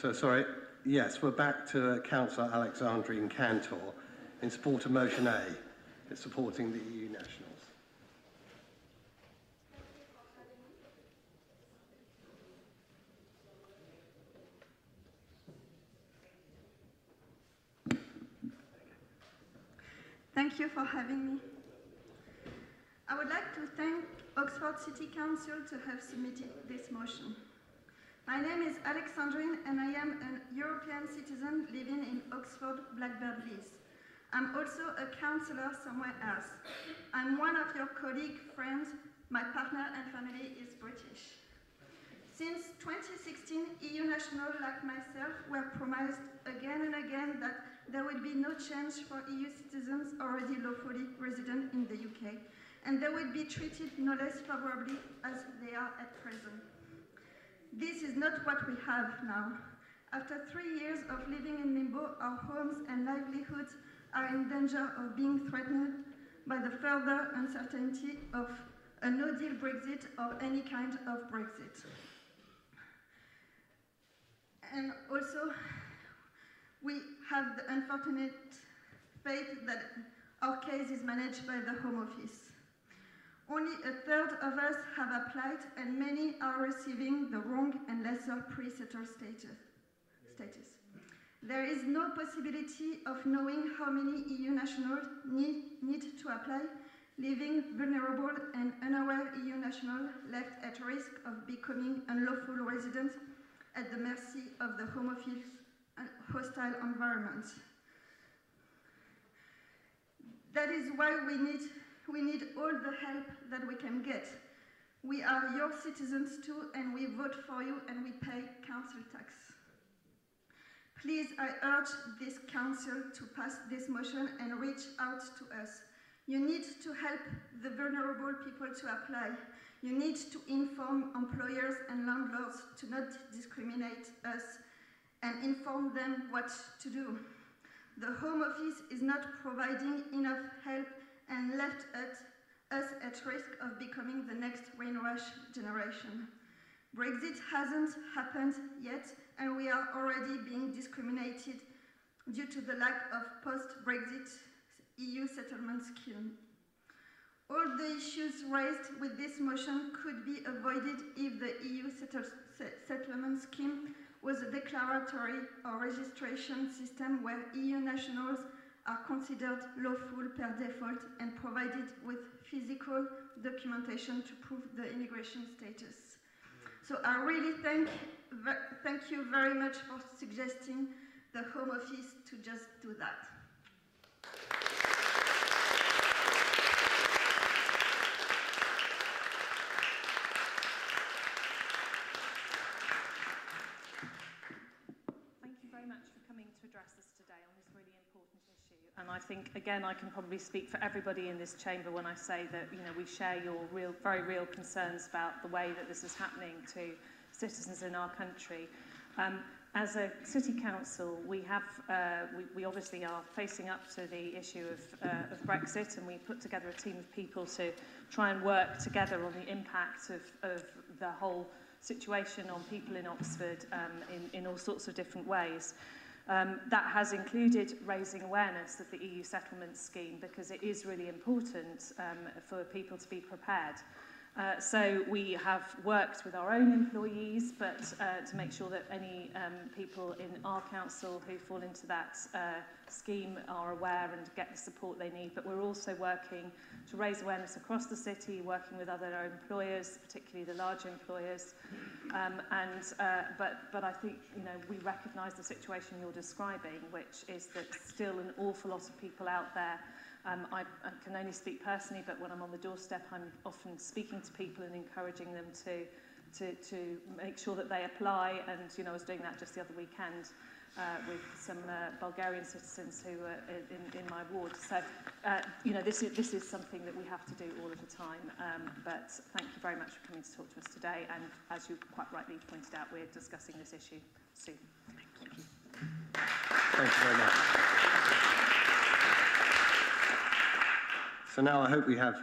So, sorry, yes, we're back to Cllr Alexandrine Kantor in support of motion A. It's supporting the EU nationals. Thank you for having me. I would like to thank Oxford City Council to have submitted this motion. My name is Alexandrine and I am a European citizen living in Oxford, Blackbird Leys. I'm also a councillor somewhere else. I'm one of your colleague, friends, my partner and family is British. Since 2016, EU nationals like myself were promised again and again that there would be no change for EU citizens already lawfully resident in the UK, and they would be treated no less favorably as they are at present. This is not what we have now. After 3 years of living in limbo, our homes and livelihoods are in danger of being threatened by the further uncertainty of a no-deal Brexit or any kind of Brexit. And also, we have the unfortunate fate that our case is managed by the Home Office. Only a third of us have applied and many are receiving the wrong and lesser pre-settled status. There is no possibility of knowing how many EU nationals need to apply, leaving vulnerable and unaware EU nationals left at risk of becoming unlawful residents at the mercy of the Home Office hostile environment. That is why we need all the help that we can get. We are your citizens too, and we vote for you and we pay council tax. Please, I urge this council to pass this motion and reach out to us. You need to help the vulnerable people to apply. You need to inform employers and landlords to not discriminate us and inform them what to do. The Home Office is not providing enough help and left us at risk of becoming the next brainwash generation. Brexit hasn't happened yet, and we are already being discriminated due to the lack of post-Brexit EU settlement scheme. All the issues raised with this motion could be avoided if the EU settlement scheme was a declaratory or registration system where EU nationals are considered lawful per default and provided with physical documentation to prove the immigration status. So I really thank you very much for suggesting the Home Office to just do that. And I think, again, I can probably speak for everybody in this chamber when I say that, we share your very real concerns about the way that this is happening to citizens in our country. As a city council, we obviously are facing up to the issue of Brexit, and we put together a team of people to try and work together on the impact of the whole situation on people in Oxford in all sorts of different ways. That has included raising awareness of the EU settlement scheme because it is really important for people to be prepared. So we have worked with our own employees, but to make sure that any people in our council who fall into that scheme are aware and get the support they need. But we're also working to raise awareness across the city, working with other employers, particularly the large employers. But I think we recognise the situation you're describing, which is that still an awful lot of people out there. I can only speak personally, but when I'm on the doorstep, I'm often speaking to people and encouraging them to make sure that they apply. And I was doing that just the other weekend with some Bulgarian citizens who were in my ward. So this is something that we have to do all of the time. But thank you very much for coming to talk to us today. And as you quite rightly pointed out, we're discussing this issue soon. Thank you. Thank you very much. So now I hope we have